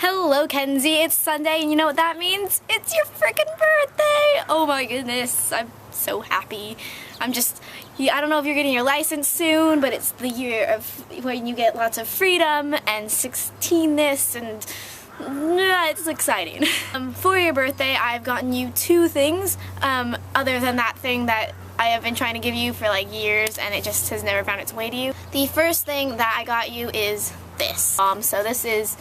Hello, Kenzie. It's Sunday, and you know what that means? It's your freaking birthday! Oh my goodness, I'm so happy. I don't know if you're getting your license soon, but it's the year of when you get lots of freedom and 16ness, and it's exciting. For your birthday, I've gotten you two things, other than that thing that I have been trying to give you for like years, and it just has never found its way to you. The first thing that I got you is this. So this is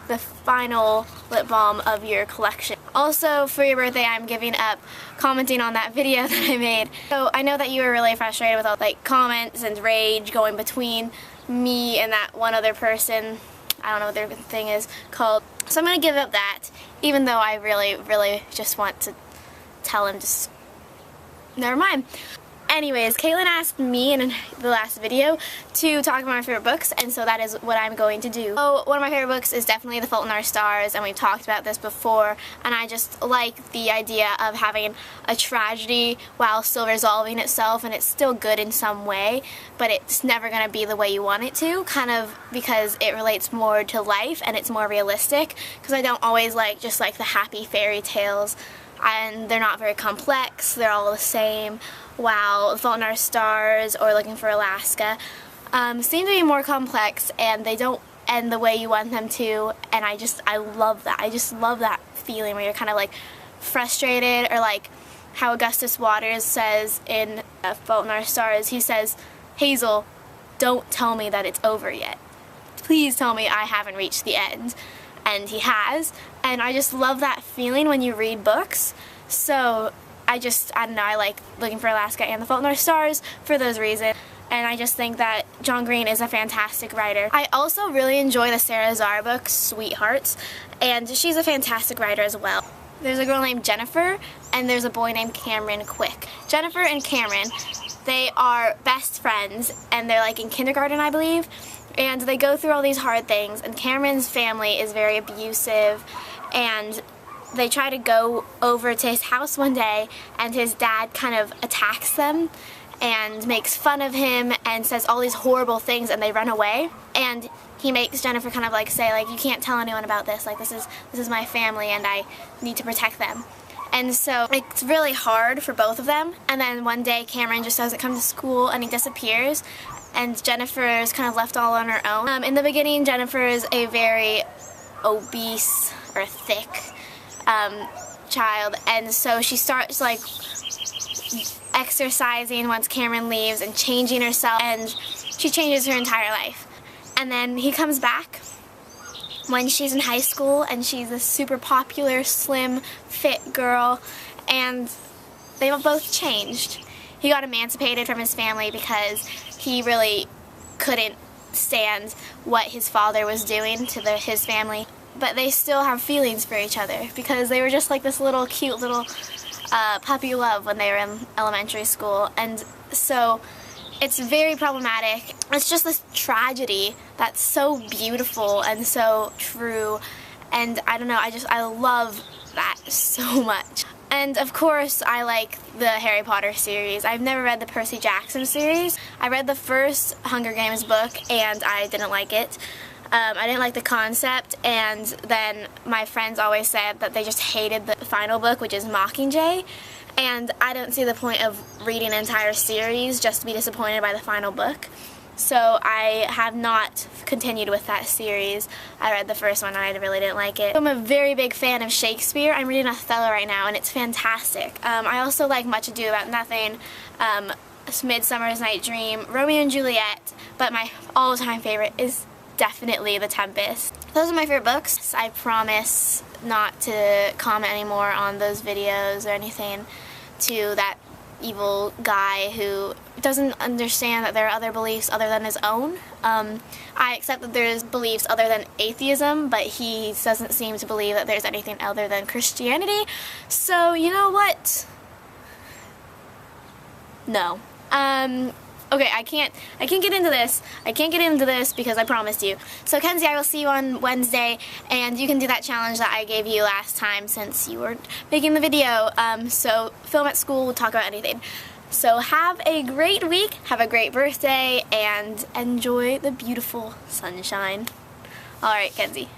the final lip balm of your collection. Also, for your birthday, I'm giving up commenting on that video that I made. So I know that you were really frustrated with all like comments and rage going between me and that one other person. I don't know what their thing is called. So I'm gonna give up that, even though I really just want to tell him just never mind. Anyways, Caitlin asked me in the last video to talk about my favorite books, and so that is what I'm going to do. So one of my favorite books is definitely The Fault in Our Stars, and we've talked about this before, and I just like the idea of having a tragedy while still resolving itself, and it's still good in some way, but it's never going to be the way you want it to, kind of because it relates more to life and it's more realistic, because I don't always just like the happy fairy tales, and they're not very complex, they're all the same. Wow, The Fault in Our Stars or Looking for Alaska seem to be more complex, and they don't end the way you want them to, and I love that. I just love that feeling where you're kind of like frustrated, or like how Augustus Waters says in Fault in Our Stars, he says, "Hazel, don't tell me that it's over yet. Please tell me I haven't reached the end." And he has, and I just love that feeling when you read books. So I don't know, I like Looking for Alaska and The Fault in Our Stars for those reasons. And I just think that John Green is a fantastic writer. I also really enjoy the Sarah Zarr book, Sweethearts, and she's a fantastic writer as well. There's a girl named Jennifer, and there's a boy named Cameron Quick. Jennifer and Cameron, they are best friends, and they're like in kindergarten, I believe, and they go through all these hard things, and Cameron's family is very abusive, and they try to go over to his house one day, and his dad kind of attacks them and makes fun of him and says all these horrible things, and they run away. And he makes Jennifer kind of like say, like, you can't tell anyone about this, like this is my family and I need to protect them. And so it's really hard for both of them. And then one day Cameron just doesn't come to school and he disappears, and Jennifer is kind of left all on her own. In the beginning, Jennifer is a very obese or thick child, and so she starts like exercising once Cameron leaves and changing herself, and she changes her entire life. And then he comes back when she's in high school, and she's a super popular, slim, fit girl, and they've both changed. He got emancipated from his family because he really couldn't stand what his father was doing to his family. But they still have feelings for each other because they were just like this little cute little puppy love when they were in elementary school. And so it's very problematic. It's just this tragedy that's so beautiful and so true, and I don't know, I love that so much. And of course I like the Harry Potter series. I've never read the Percy Jackson series. I read the first Hunger Games book and I didn't like it. I didn't like the concept, and then my friends always said that they just hated the final book, which is Mockingjay, and I don't see the point of reading an entire series just to be disappointed by the final book. So I have not continued with that series. I read the first one and I really didn't like it. I'm a very big fan of Shakespeare. I'm reading Othello right now and it's fantastic. I also like Much Ado About Nothing, Midsummer's Night Dream, Romeo and Juliet, but my all-time favorite is definitely The Tempest. Those are my favorite books. I promise not to comment anymore on those videos or anything to that evil guy who doesn't understand that there are other beliefs other than his own. I accept that there's beliefs other than atheism, but he doesn't seem to believe that there's anything other than Christianity. So, you know what? No. Okay, I can't get into this. I can't get into this because I promised you. So Kenzie, I will see you on Wednesday, and you can do that challenge that I gave you last time since you were making the video. So film at school, we'll talk about anything. So have a great week, have a great birthday, and enjoy the beautiful sunshine. Alright, Kenzie.